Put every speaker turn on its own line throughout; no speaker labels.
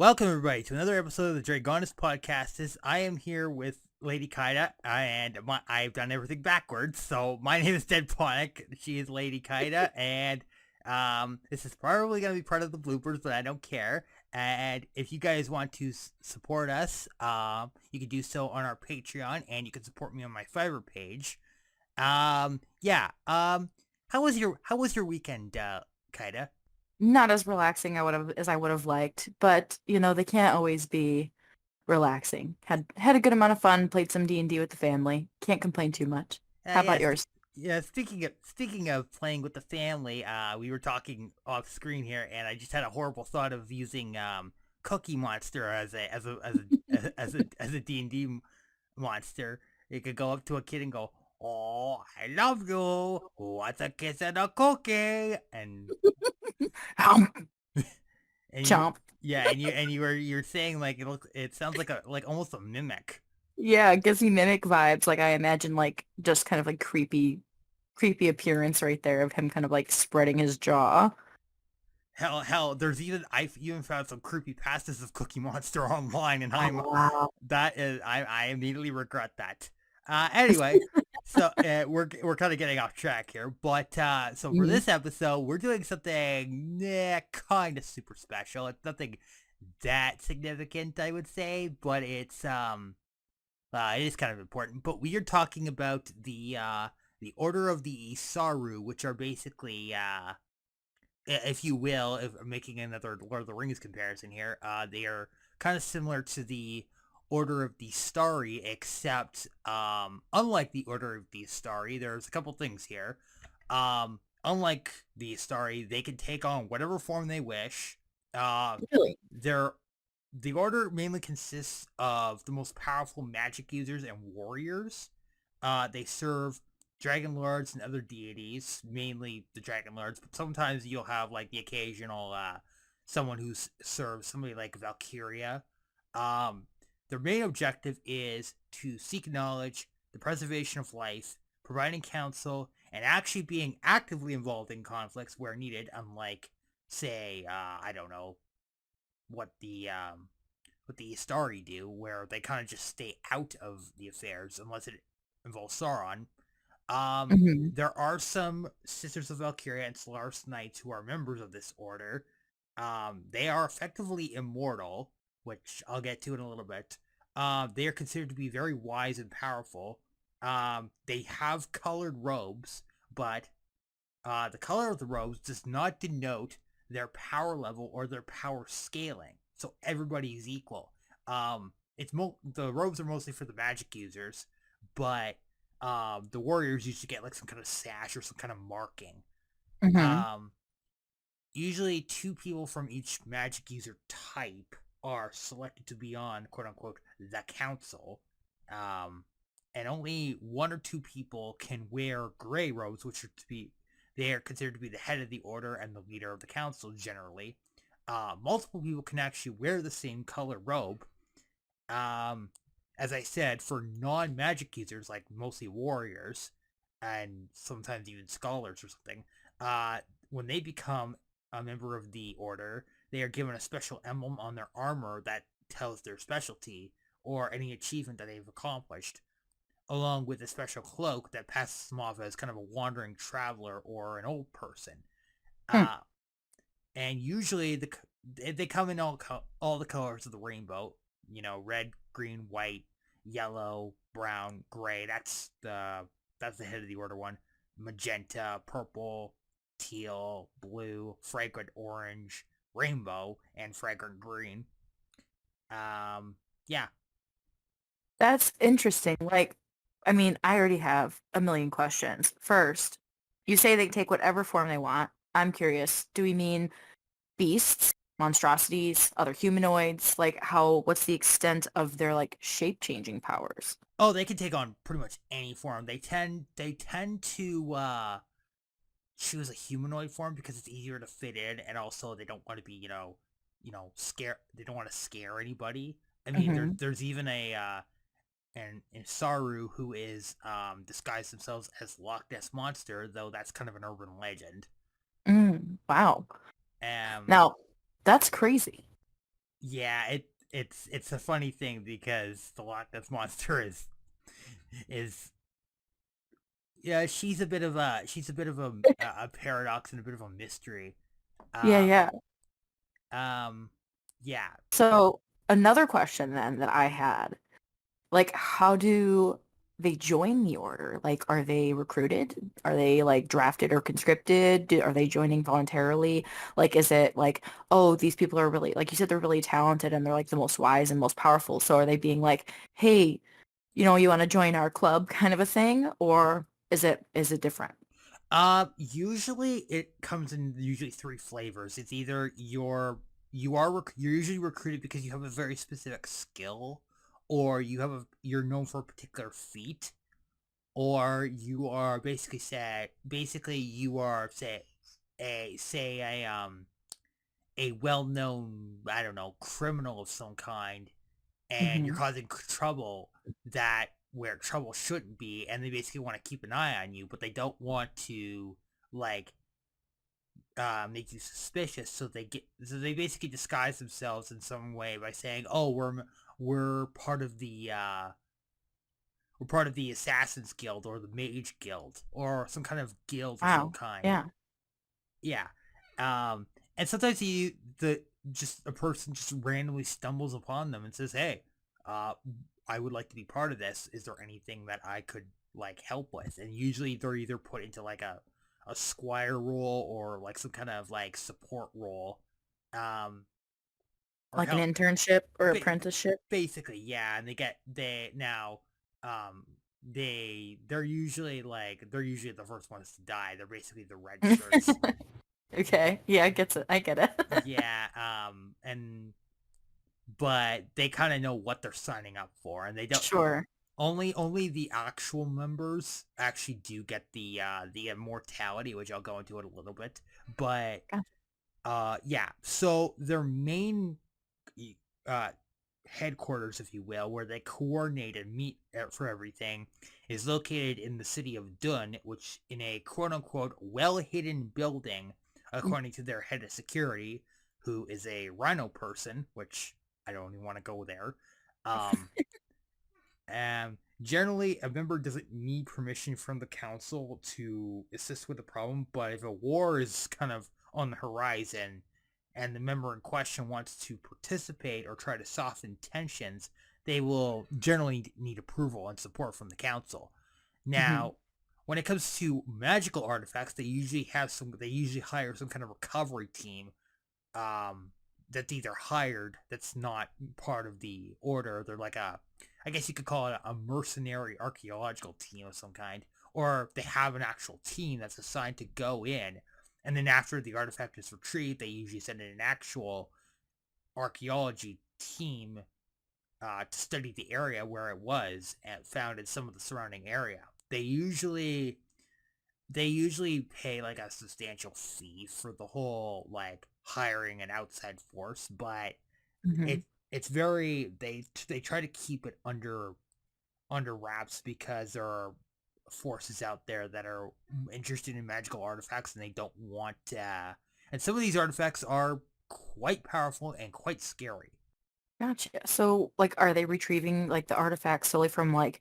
Welcome, everybody, to another episode of the Dragonus Podcastus. I am here with Lady Kaida, and I've done everything backwards. So my name is Deadponic. She is Lady Kaida, and this is probably going to be part of the bloopers, but I don't care. And if you guys want to support us, you can do so on our Patreon, and you can support me on my Fiverr page. Yeah. How was your weekend, Kaida?
Not as relaxing as I would have liked, but they can't always be relaxing. Had a good amount of fun, played some D&D with the family. Can't complain too much. How
Yeah,
about yours?
yeah. Speaking of playing with the family, we were talking off screen here, and I just had a horrible thought of using Cookie Monster as a D&D monster. You could go up to a kid and go, "Oh, I love you. What's a kiss and a cookie?"
Chomp,
And you
chomp.
yeah, you're saying like it sounds like almost a mimic.
Yeah, it gives me mimic vibes. Like I imagine like just kind of like creepy appearance right there of him kind of like spreading his jaw.
Hell, I've even found some creepy pastas of Cookie Monster online, and
Oh, wow.
I immediately regret that. Anyway, so we're kind of getting off track here, but so for
Mhm.
this episode, we're doing something kind of super special. It's nothing that significant, I would say, but it is kind of important. But we are talking about the Order of the Issaru, which are basically if you will, if I'm making another Lord of the Rings comparison here, they are kind of similar to the Order of the Starry, except unlike the Order of the Starry, there's a couple things here. Unlike the Starry, they can take on whatever form they wish.
Really?
They're the order mainly consists of the most powerful magic users and warriors. They serve dragon lords and other deities, mainly the dragon lords, but sometimes you'll have like the occasional someone who serves somebody like Valkyria. Um, their main objective is to seek knowledge, the preservation of life, providing counsel, and actually being actively involved in conflicts where needed, unlike, say, I don't know, what the Istari do, where they kind of just stay out of the affairs unless it involves Sauron. Um,
hmm
there are some Sisters of Valkyria and Solaris Knights who are members of this order. They are effectively immortal, which I'll get to in a little bit. They are considered to be very wise and powerful. They have colored robes, but the color of the robes does not denote their power level or their power scaling. So everybody is equal. The robes are mostly for the magic users, but the warriors usually get like some kind of sash or some kind of marking.
hmm
Um, Usually, two people from each magic user type are selected to be on quote unquote the council. Um, and only one or two people can wear gray robes, which are to be they are considered to be the head of the order and the leader of the council generally. Multiple people can actually wear the same color robe. Um, as I said, for non-magic users, like mostly warriors and sometimes even scholars or something, uh, when they become a member of the order, they are given a special emblem on their armor that tells their specialty or any achievement that they've accomplished, along with a special cloak that passes them off as kind of a wandering traveler or an old person.
Hmm.
Uh, and usually they come in all the colors of the rainbow. You know, red, green, white, yellow, brown, gray. That's the head of the order one. Magenta, purple, teal, blue, fragrant orange, rainbow, and fragrant green. Yeah.
That's interesting. Like, I mean, I already have a million questions. First, you say they take whatever form they want. I'm curious, do we mean beasts, monstrosities, other humanoids? Like what's the extent of their like shape-changing powers?
Oh, they can take on pretty much any form. They tend to choose a humanoid form because it's easier to fit in, and also they don't want to be scare. They don't want to scare anybody. I mean,
hmm
there's even an Issaru who is disguised themselves as Loch Ness monster, though that's kind of an urban legend.
Wow.
Um,
Now, that's crazy.
Yeah, it's a funny thing because the Loch Ness monster is yeah, she's a bit of a paradox and a bit of a mystery.
Yeah,
Um
yeah.
um yeah.
So another question then that I had, like, how do they join the order? Like, are they recruited? Are they like drafted or conscripted? Are they joining voluntarily? Like, is it like, oh, these people are really, like you said, they're really talented and they're like the most wise and most powerful. So are they being like, hey, you want to join our club kind of a thing? Or is it different?
Usually it comes in usually three flavors. It's either you're usually recruited because you have a very specific skill, or you're known for a particular feat, or you are basically you are say a well-known, I don't know, criminal of some kind, and you're
Hmm.
causing trouble that where trouble shouldn't be, and they basically want to keep an eye on you, but they don't want to like make you suspicious, so they basically disguise themselves in some way by saying, "Oh, we're part of the we're part of the Assassins Guild or the Mage Guild or some kind of guild of some
Wow.
kind."
Yeah.
Yeah. Um, and sometimes the just a person just randomly stumbles upon them and says, "Hey, uh, I would like to be part of this. Is there anything that I could like help with?" And usually they're either put into like a squire role or like some kind of like support role, um, or
Like an
help.
internship or
Ba-
apprenticeship.
Basically, yeah, and they now um they're usually the first ones to die. They're basically the red shirts.
Okay. Yeah, I get it. I get it.
Yeah, and but they kind of know what they're signing up for, and they don't
Sure.
only the actual members actually do get the immortality, which I'll go into in a little bit. But
Gotcha.
yeah, so their main uh headquarters, if you will, where they coordinate and meet for everything, is located in the city of Dun, which in a quote unquote well hidden building, according to their head of security, who is a rhino person, which I don't even want to go there. Um, and generally, a member doesn't need permission from the council to assist with the problem, but if a war is kind of on the horizon and the member in question wants to participate or try to soften tensions, they will generally need approval and support from the council.
Hmm.
Now, when it comes to magical artifacts, they usually hire some kind of recovery team um, that's either hired that's not part of the order. They're like I guess you could call it a mercenary archaeological team of some kind, or they have an actual team that's assigned to go in, and then after the artifact is retrieved, they usually send in an actual archaeology team to study the area where it was and found in some of the surrounding area. They usually pay like a substantial fee for the whole like hiring an outside force, but
Hmm.
it it's very they try to keep it under wraps because there are forces out there that are interested in magical artifacts and they don't want and some of these artifacts are quite powerful and quite scary.
Gotcha. So, like, are they retrieving like the artifacts solely from like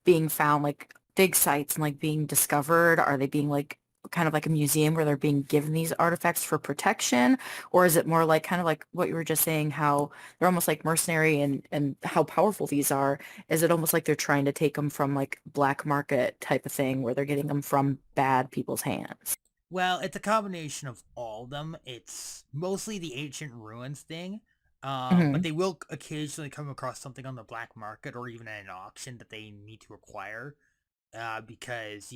being found, like dig sites and like being discovered? Are they being like kind of like a museum where they're being given these artifacts for protection? Or is it more like kind of like what you were just saying, how they're almost like mercenary and how powerful these are? Is it almost like they're trying to take them from like black market type of thing where they're getting them from bad people's hands?
Well, it's a combination of all of them. It's mostly the ancient ruins thing, but
Hmm.
they will occasionally come across something on the black market or even at an auction that they need to acquire. Because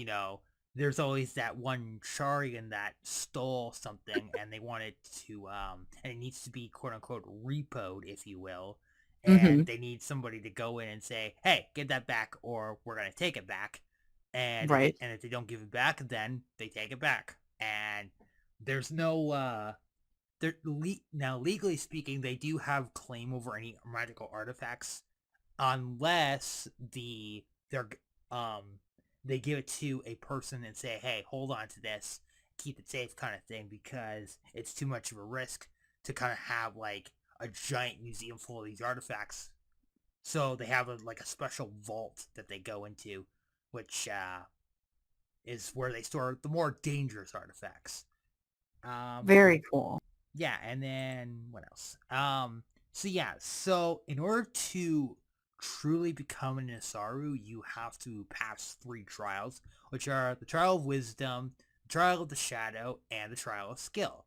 there's always that one Sharian that stole something, and they want it to, and it needs to be quote unquote repoed, if you will, and
Hmm.
they need somebody to go in and say, "Hey, get that back, or we're gonna take it back."
Right.
And if they don't give it back, then they take it back, and there's no now legally speaking, they do have claim over any magical artifacts unless they're um they give it to a person and say, "Hey, hold on to this, keep it safe," kind of thing, because it's too much of a risk to kind of have like a giant museum full of these artifacts. So they have a special vault that they go into, which is where they store the more dangerous artifacts.
Very cool.
Yeah, and then what else? So in order to truly become an Issaru, you have to pass 3 trials, which are the Trial of Wisdom, the Trial of the Shadow, and the Trial of Skill.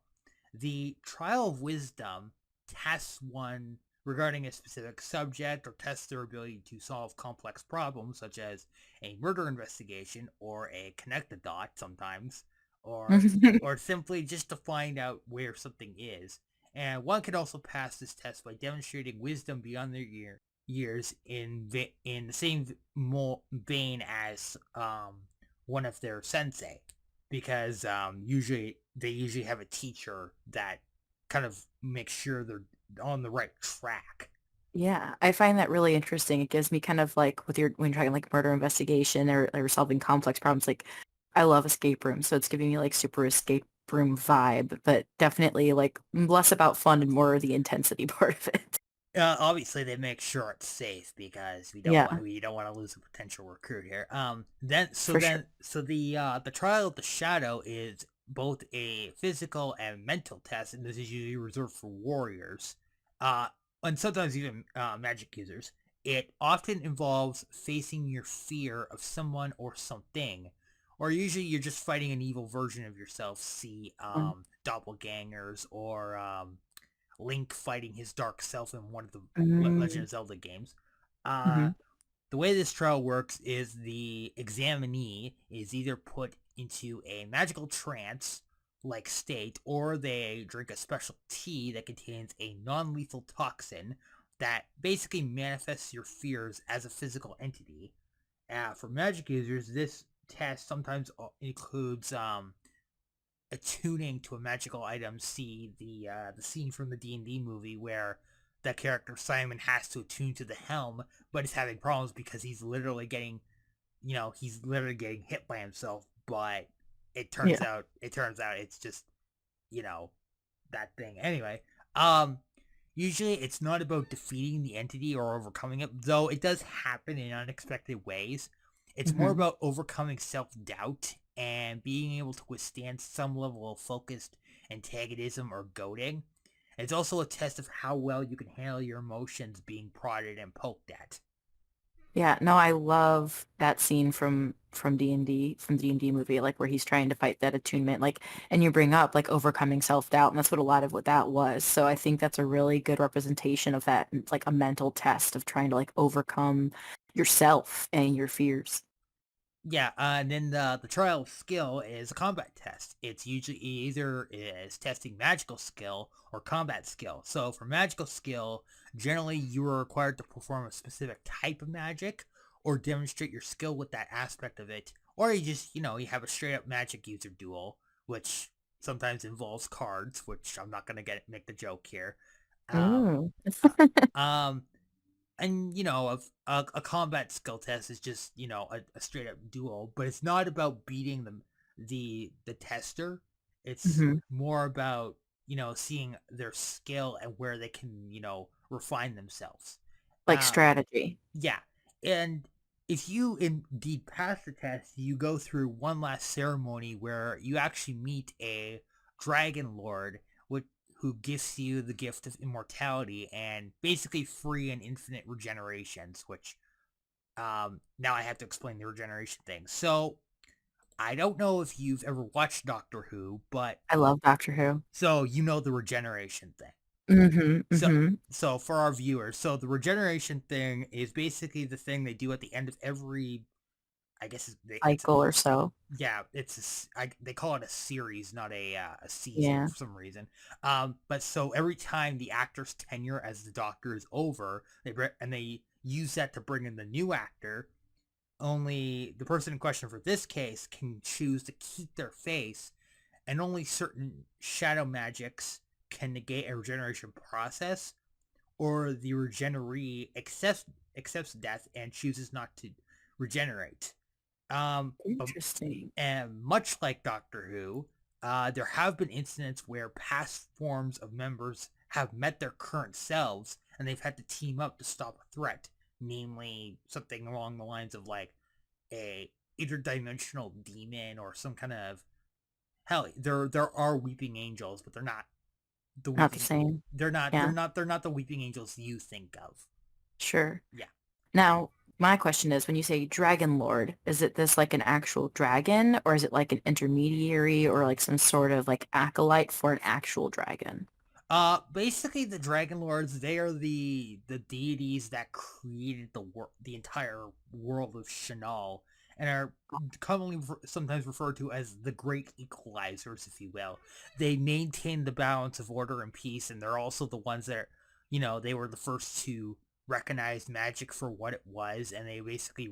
The Trial of Wisdom tests one regarding a specific subject or tests their ability to solve complex problems such as a murder investigation or a connect the dot sometimes, or or simply just to find out where something is. And one can also pass this test by demonstrating wisdom beyond their years in the same vein as one of their sensei, because they usually have a teacher that kind of makes sure they're on the right track.
Yeah, I find that really interesting. It gives me kind of like with your when you're talking like murder investigation or solving complex problems, like I love escape rooms, so it's giving me like super escape room vibe, but definitely like less about fun and more the intensity part of it.
Obviously, they make sure it's safe because
Yeah,
we don't want to lose a potential recruit here. Then so
for sure.
then so the trial of the shadow is both a physical and mental test, and this is usually reserved for warriors, uh, and sometimes even magic users. It often involves facing your fear of someone or something, or usually you're just fighting an evil version of yourself. See, doppelgangers or Link fighting his dark self in one of the Legend
Mm-hmm.
of Zelda games. Uh,
Mm-hmm.
the way this trial works is the examinee is either put into a magical trance like state, or they drink a special tea that contains a non-lethal toxin that basically manifests your fears as a physical entity. For magic users, this test sometimes includes attuning to a magical item. See the scene from the D&D movie where that character Simon has to attune to the helm, but is having problems because he's literally getting hit by himself. But
Yeah.
it turns out it's just you know that thing. Anyway, um, usually it's not about defeating the entity or overcoming it, though it does happen in unexpected ways. It's more
Mm-hmm.
about overcoming self-doubt and being able to withstand some level of focused antagonism or goading. It's also a test of how well you can handle your emotions being prodded and poked at.
Yeah, no, I love that scene from D&D movie, like where he's trying to fight that attunement, like, and you bring up like overcoming self-doubt, and that's what a lot of what that was. So I think that's a really good representation of that, and it's like a mental test of trying to like overcome yourself and your fears.
Yeah, and then the trial of skill is a combat test. It's usually either is testing magical skill or combat skill. So for magical skill, generally you are required to perform a specific type of magic or demonstrate your skill with that aspect of it, or you just you have a straight up magic user duel, which sometimes involves cards, which I'm not gonna get make the joke here. Um,
Mm.
uh, um, and a combat skill test is just a straight up duel, but it's not about beating the tester. It's
hmm
more about seeing their skill and where they can refine themselves.
Like
uh
strategy.
yeah, and if you indeed pass the test, you go through one last ceremony where you actually meet a dragon lord, which, who gives you the gift of immortality and basically free and infinite regenerations. Which now I have to explain the regeneration thing. So I don't know if you've ever watched Doctor Who, but
I love Doctor Who.
so the regeneration thing.
hmm
So
hmm
so for our viewers, so the regeneration thing is basically the thing they do at the end of every, I guess it's
Cycle or so.
yeah, they call it a series, not a season
Yeah.
for some reason. But so every time the actor's tenure as the Doctor is over, they use that to bring in the new actor. Only the person in question for this case can choose to keep their face, and only certain shadow magics can negate a regeneration process, or the regeneree accepts death and chooses not to regenerate. But
Interesting.
and much like Doctor Who, there have been incidents where past forms of members have met their current selves, and they've had to team up to stop a threat, namely something along the lines of like a interdimensional demon or some kind of hell. There are weeping angels, but they're not the
Not the
weeping.
same.
They're not.
Yeah.
They're not the weeping angels you think of.
Sure.
Yeah.
Now, my question is, when you say Dragon Lord, is it this like an actual dragon, or is it like an intermediary or like some sort of like acolyte for an actual dragon?
Basically, the Dragon Lords, they are the deities that created the entire world of Shanal, and are commonly sometimes referred to as the Great Equalizers, if you will. They maintain the balance of order and peace, and they're also the ones that, they were the first to recognize magic for what it was, and they basically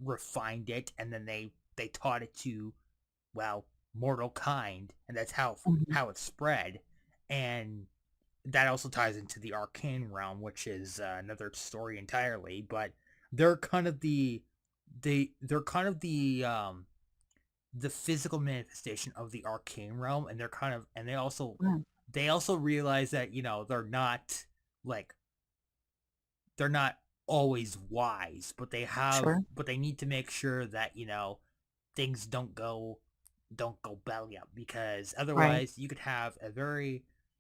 refined it, and then they taught it to, well, mortal kind, and that's
Mhm.
how it spread. And that also ties into the arcane realm, which is another story entirely. But they're kind of they're kind of the physical manifestation of the arcane realm, and they're kind of and
Mm,
they also realize that like they're not always wise, but
sure.
they need to make sure that things don't go belly up, because
Right.
otherwise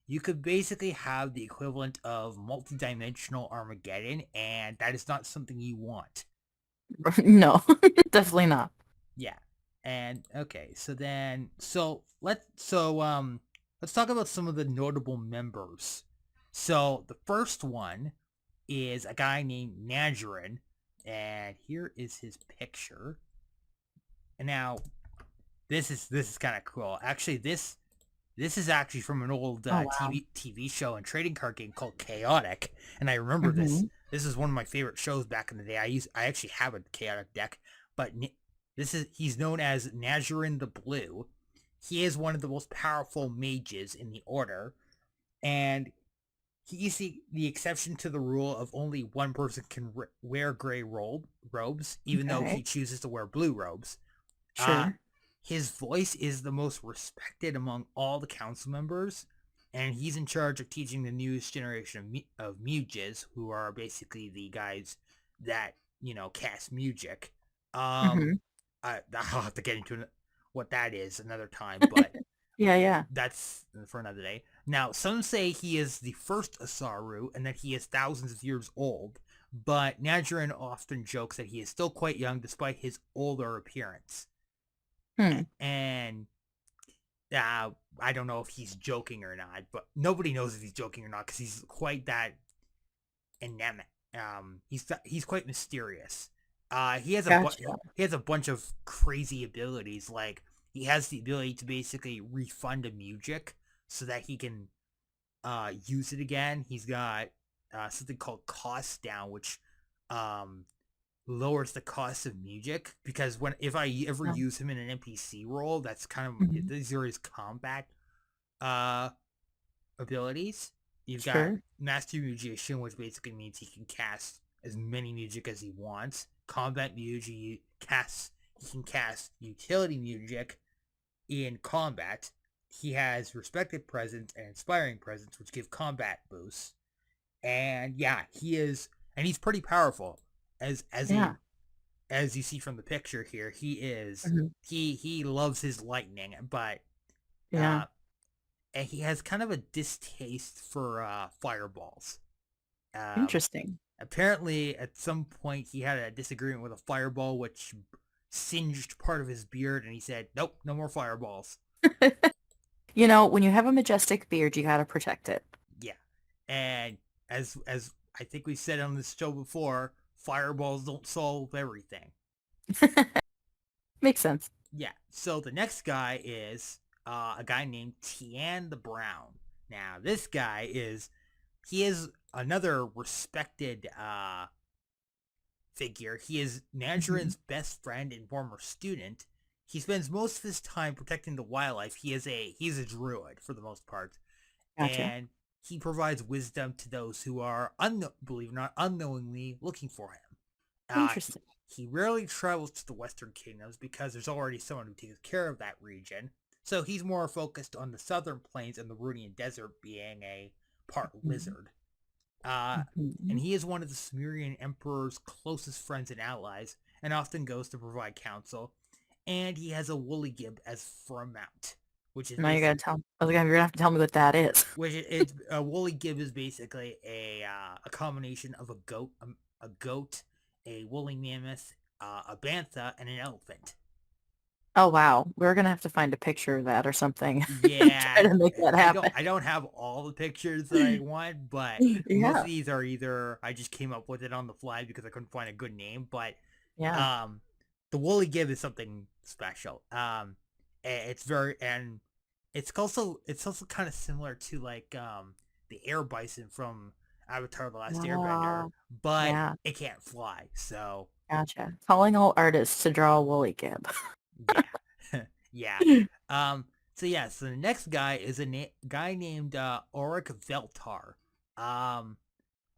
you could basically have the equivalent of multidimensional Armageddon, and that is not something you want.
No, definitely not.
Yeah. And okay, let's talk about some of the notable members. So the first one is a guy named Najarin, and here is his picture. And now this is kind of cool. Actually, this is actually from an old
Oh, wow.
TV show and trading card game called Chaotic, and I remember this.
Hmm.
This is one of my favorite shows back in the day. I actually have a Chaotic deck, but he's known as Nazarin the Blue. He is one of the most powerful mages in the order, and he's the exception to the rule of only one person can wear gray robes, even though he
Okay.
chooses to wear blue robes. Uh,
Sure.
his voice is the most respected among all the council members, and he's in charge of teaching the newest generation of muges, who are basically the guys that cast music. Um,
Hmm.
I'll have to get into what that is another time, but
Yeah, yeah.
that's for another day. Now, some say he is the first Issaru and that he is thousands of years old, but Najarin often jokes that he is still quite young despite his older appearance.
Hmm.
And I don't know if he's joking or not, but nobody knows if he's joking or not because he's quite that anemic. He's quite mysterious.
Gotcha.
He has a bunch of crazy abilities. Like he has the ability to basically refund a music so that he can use it again. He's got something called cost down, which um, lowers the cost of music, because when if I ever
Oh,
use him in an NPC role, that's kind of
mhm.
these are his combat uh abilities. You've got
Sure.
Master Musician, which basically means he can cast as many music as he wants. Combat music, he can cast utility music in combat. He has respected presence and inspiring presence, which give combat boosts. And yeah, he's pretty powerful.
Yeah.
As you see from the picture here,
Hmm.
he loves his lightning, but
Yeah.
uh and he has kind of a distaste for fireballs. Um
Interesting.
Apparently at some point he had a disagreement with a fireball which singed part of his beard, and he said, "Nope, no more fireballs."
When you have a majestic beard, you gotta protect it.
Yeah. And as I think we said on this show before, fireballs don't solve everything.
Makes sense.
Yeah. So the next guy is a guy named Tian the Brown. Now this guy he is another respected figure. He is
Hmm.
Mandarin's best friend and former student. He spends most of his time protecting the wildlife. He's a druid for the most part,
Gotcha.
and he provides wisdom to those who are believe it or not, unknowingly looking for him.
Interesting.
He rarely travels to the Western Kingdoms because there's already someone who takes care of that region. So he's more focused on the southern plains and the Runian Desert being a part lizard.
Mhm.
And he is one of the Sumerian Emperor's closest friends and allies, and often goes to provide counsel. And he has a woolly gib as for a mount, which is
Now you gotta
basically
tell. I was gonna. You're gonna have to tell me what that is.
it's a woolly gib is basically a combination of a goat, a woolly mammoth, a bantha, and an elephant.
Oh wow, we're gonna have to find a picture of that or something. Try
Yeah,
to make that happen.
I don't have all the pictures that I want, but most of
Yeah,
these are either I just came up with it on the fly because I couldn't find a good name, but
yeah.
um the woolly gib is something special. It's very and it's also kind of similar to like the air bison from Avatar: The Last Airbender,
Oh,
but
yeah.
it can't fly. So,
Gotcha. Calling all artists to draw a woolly gib.
yeah. Yeah. Um so the next guy is a guy named Auric Veltar. Um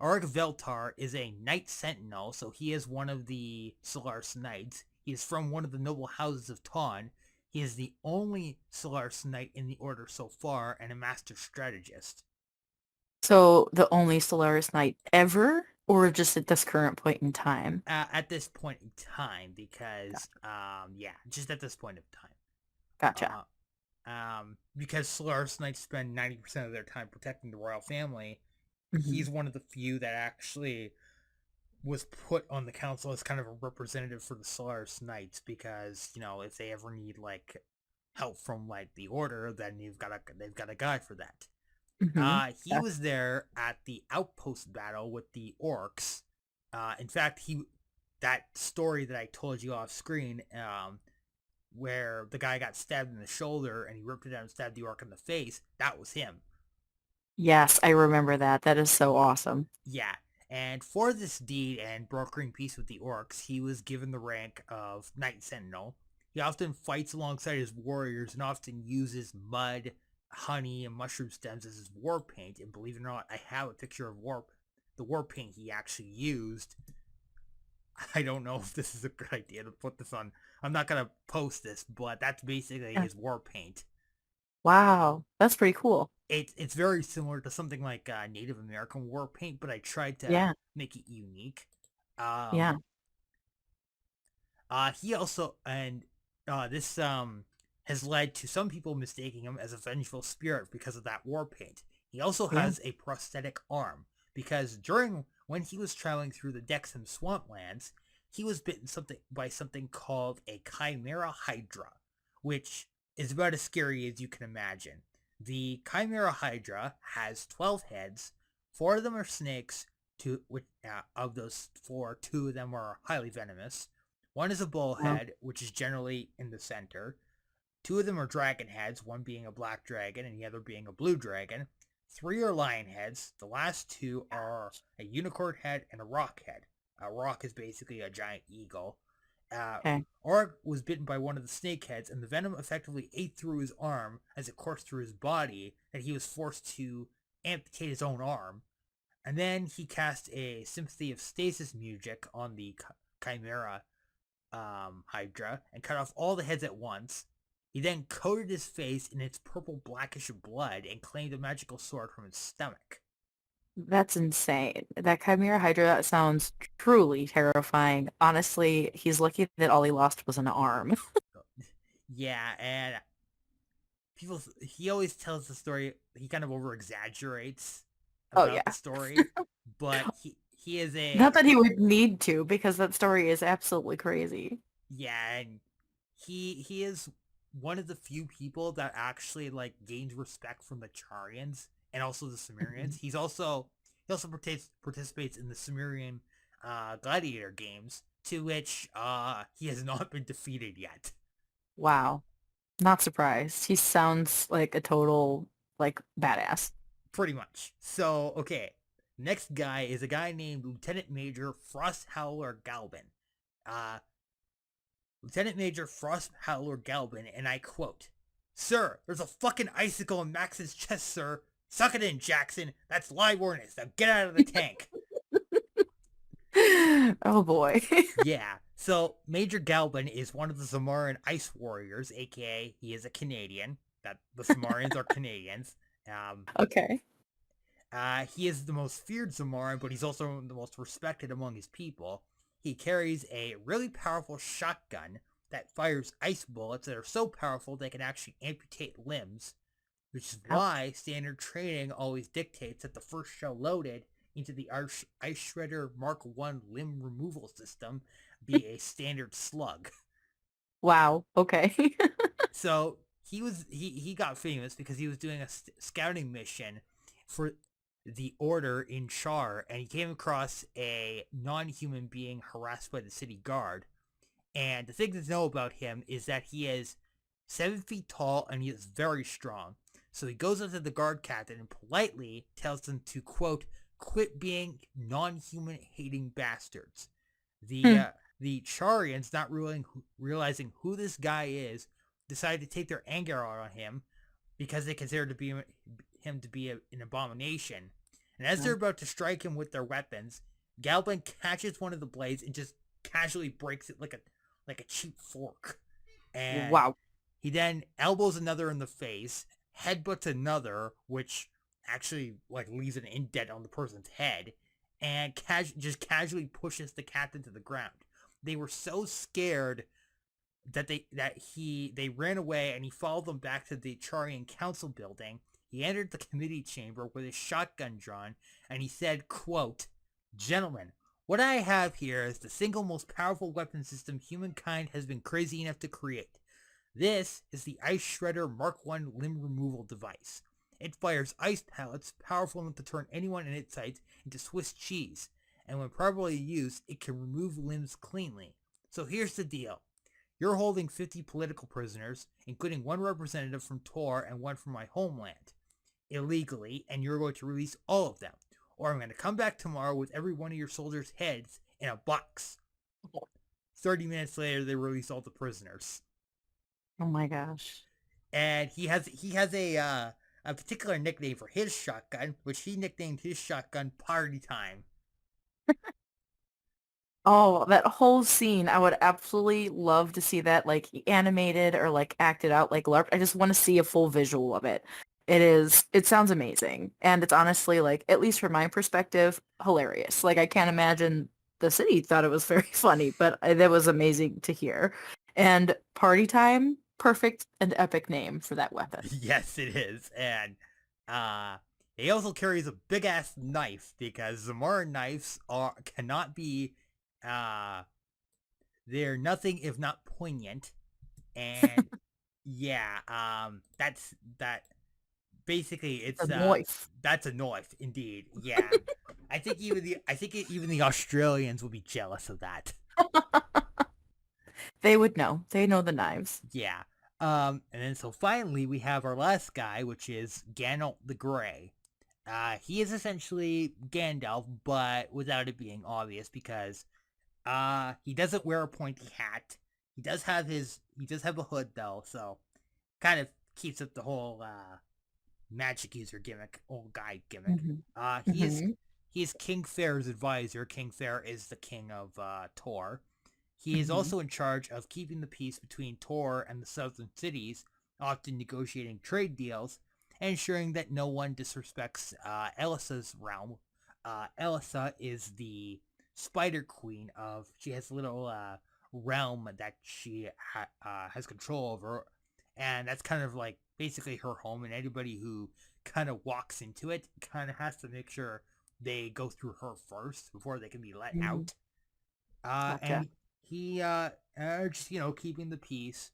Auric Veltar is a Knight Sentinel, so he is one of the Solaris Knights. He is from one of the noble houses of Taun. He is the only Solaris Knight in the order so far, and a master strategist.
So the only Solaris Knight ever, or just at this current point in time?
At this point in time, because yeah, just at this point of
Gotcha.
time. Because Solaris Knights spend 90% of their time protecting the royal family,
Hmm.
he's one of the few that actually was put on the council as kind of a representative for the Solaris Knights, because if they ever need like help from like the order, then they've got a guy for that.
Hmm.
He was there at the outpost battle with the orcs. In fact, he that story that I told you off screen, where the guy got stabbed in the shoulder and he ripped it out and stabbed the orc in the face, that was him.
Yes, I remember that. That is so awesome.
Yeah. And for this deed and brokering peace with the orcs, he was given the rank of Knight Sentinel. He often fights alongside his warriors and often uses mud, honey, and mushroom stems as his war paint. And believe it or not, I have a picture of the war paint he actually used. I don't know if this is a good idea to put this on. I'm not gonna post this, but that's basically
Yeah.
his war paint.
Wow, that's pretty cool.
It's very similar to something like Native American war paint, but I tried to
Yeah,
make it unique.
yeah.
He also and this has led to some people mistaking him as a vengeful spirit because of that war paint. He also
Yeah.
has a prosthetic arm because during when he was traveling through the Dexham swamplands, he was bitten by something called a Chimera Hydra, which is about as scary as you can imagine. The Chimera Hydra has 12 heads. 4 of them are snakes. Of those 4, 2 of them are highly venomous. One is a
Wow.
bullhead, which is generally in the center. 2 of them are dragon heads, one being a black dragon and the other being a blue dragon. 3 are lion heads. The last 2 are a unicorn head and a rock head. A rock is basically a giant eagle.
Okay.
Org was bitten by one of the snake heads, and the venom effectively ate through his arm as it coursed through his body, and he was forced to amputate his own arm. And then he cast a Sympathy of Stasis music on the Chimera Hydra and cut off all the heads at once. He then coated his face in its purple blackish blood and claimed a magical sword from his stomach.
That's insane. That Chimera Hydra, that sounds truly terrifying. Honestly, he's lucky that all he lost was an arm.
Yeah, and he always tells the story, he kind of over exaggerates
Oh
about the
yeah.
story, but he is a
Not that he would need to, because that story is absolutely crazy.
yeah, and he is one of the few people that actually like gains respect from the Charians and also the Sumerians.
Mhm.
He also participates in the Sumerian gladiator games, to which he has not been defeated yet.
Wow. Not surprised. He sounds like a total, like, badass.
Pretty much. So okay, next guy is a guy named Lieutenant Major Frost Howler Galbin. Uh, Lieutenant Major Frost Howler Galbin, and I quote, "Sir, there's a fucking icicle in Max's chest, sir. Suck it in, Jackson. That's live ordnance. Now get out of the tank."
Oh boy.
Yeah. So Major Galbin is one of the Zamarian Ice Warriors, aka he is a Canadian. That the Zamarians are Canadians. Um,
Okay.
He is the most feared Zamoran, but he's also the most respected among his people. He carries a really powerful shotgun that fires ice bullets that are so powerful they can actually amputate limbs, which is why standard training always dictates that the first shell loaded into the Ice Shredder Mark I limb removal system be a standard slug.
Wow. Okay.
So he got famous because he was doing a scouting mission for the Order in Char, and he came across a non-human being harassed by the city guard. And the thing to know about him is that he is 7 feet tall and he is very strong. So he goes up to the guard captain and politely tells them to, quote, quit being non-human hating bastards. The Charians, not realizing who this guy is, decide to take their anger out on him because they consider him to be an abomination. And as they're about to strike him with their weapons, Galban catches one of the blades and just casually breaks it like a cheap fork. And
wow.
he then elbows another in the face, headbutts another, which actually like leaves an indent on the person's head, and just casually pushes the captain to the ground. They were so scared that they ran away, and he followed them back to the Charian Council building. He entered the committee chamber with his shotgun drawn, and he said, quote, "Gentlemen, what I have here is the single most powerful weapon system humankind has been crazy enough to create. This is the Ice Shredder Mark I limb removal device. It fires ice pellets powerful enough to turn anyone in its sight into Swiss cheese, and when properly used, it can remove limbs cleanly. So here's the deal. You're holding 50 political prisoners, including one representative from Tor and one from my homeland, illegally, and you're going to release all of them. Or I'm going to come back tomorrow with every one of your soldiers' heads in a box." 30 minutes later, they release all the prisoners.
Oh my gosh.
And he has a particular nickname for his shotgun, which he nicknamed his shotgun Party Time.
Oh, that whole scene, I would absolutely love to see that like animated or like acted out like LARP. I just want to see a full visual of it. It sounds amazing. And it's honestly like, at least from my perspective, hilarious. Like I can't imagine the city thought it was very funny, but that was amazing to hear. And Party Time, perfect and epic name for that weapon.
Yes, it is. And he also carries a big ass knife because Zamora knives cannot be they're nothing if not poignant. And yeah, that's that basically it's
A knife.
that's a knife indeed. Yeah. I think even the Australians would be jealous of that.
They would know. They know the knives.
Yeah. And then so finally we have our last guy, which is Gandalf the Grey. He is essentially Gandalf, but without it being obvious because he doesn't wear a pointy hat. He does have a hood though, so kind of keeps up the whole magic user gimmick, old guy gimmick.
Mm-hmm.
He is King Fair's advisor. King Fair is the king of Tor. He is also in charge of keeping the peace between Tor and the southern cities, often negotiating trade deals, and ensuring that no one disrespects Elisa's realm. Elisa is the Spider Queen she has a little realm that she has control over, and that's kind of like basically her home, and anybody who kind of walks into it kind of has to make sure they go through her first before they can be let out.
Gotcha.
And he just keeping the peace,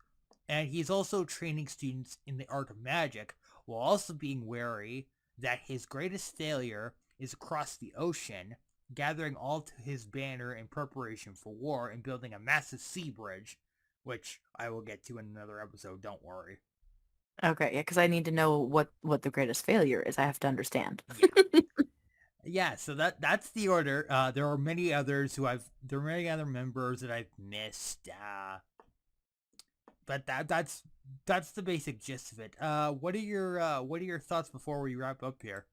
and he's also training students in the art of magic while also being wary that his greatest failure is across the ocean, gathering all to his banner in preparation for war and building a massive sea bridge, which I will get to in another episode, don't worry.
Okay, yeah, because I need to know what the greatest failure is. I have to understand.
Yeah. Yeah, so that's the order. There are many others there are many other members that I've missed. But that's the basic gist of it. What are your thoughts before we wrap up here?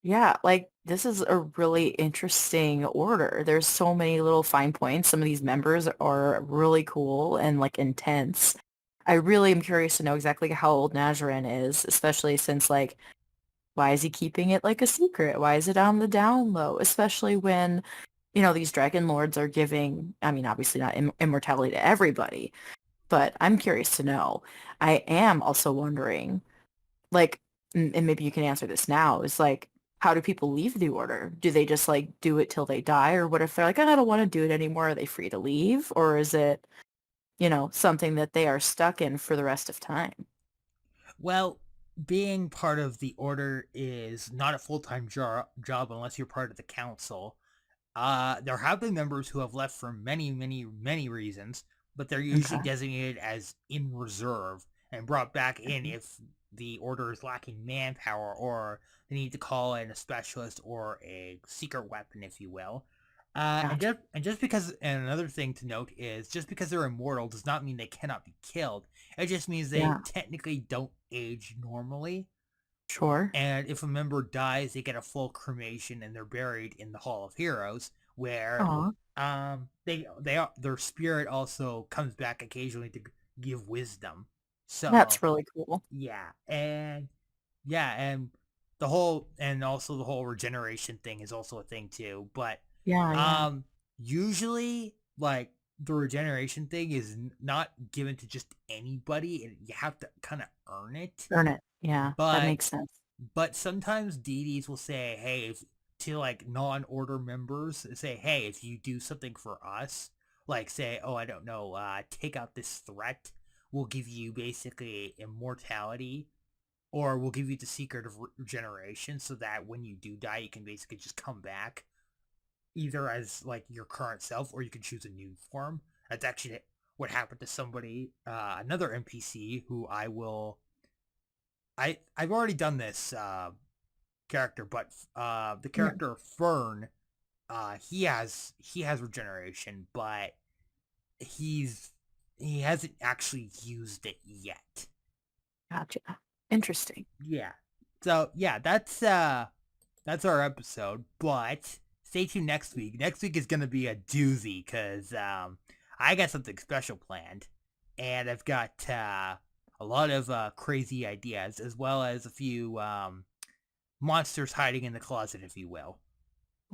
Yeah, like this is a really interesting order. There's so many little fine points. Some of these members are really cool and like intense. I really am curious to know exactly how old Nazarin is, especially since like Why is he keeping it like a secret? Why is it on the down low? Especially when, these dragon lords are giving, I mean, obviously not immortality to everybody, but I'm curious to know. I am also wondering, like, and maybe you can answer this now, is like, how do people leave the order? Do they just like do it till they die? Or what if they're like, I don't want to do it anymore? Are they free to leave? Or is it, something that they are stuck in for the rest of time?
Well, being part of the order is not a full-time job unless you're part of the council. There have been members who have left for many, many, many reasons, but they're usually
Okay.
designated as in reserve and brought back in
Mhm.
if the order is lacking manpower or they need to call in a specialist or a secret weapon, if you will.
Gotcha.
And just because, and another thing to note is just because they're immortal does not mean they cannot be killed. It just means they
Yeah.
technically don't age normally.
Sure.
And if a member dies, they get a full cremation and they're buried in the Hall of Heroes, where
Aw,
their spirit also comes back occasionally to give wisdom. So
that's really cool.
yeah, and the whole and also the whole regeneration thing is also a thing too. But
Yeah, yeah.
um, usually like the regeneration thing is not given to just anybody, and you have to kind of earn it.
Earn it. Yeah, that
But
makes sense.
sometimes deities will say, hey, if to like non-order members, say, hey, if you do something for us, like say, oh, I don't know, take out this threat, we'll give you basically immortality, or we'll give you the secret of regeneration so that when you do die, you can basically just come back either as like your current self or you can choose a new form. That's actually what happened to somebody, another NPC who I've already done this character, but the
Yeah.
character Fern, he has regeneration, but he's he hasn't actually used it yet.
Gotcha. Interesting.
Yeah. So yeah, that's our episode. But stay tuned next week. Next week is gonna be a doozy because I got something special planned, and I've got a lot of crazy ideas as well as a few monsters hiding in the closet, if you will.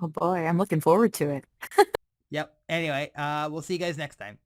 Oh boy, I'm looking forward to it.
Yep. Anyway, we'll see you guys next time.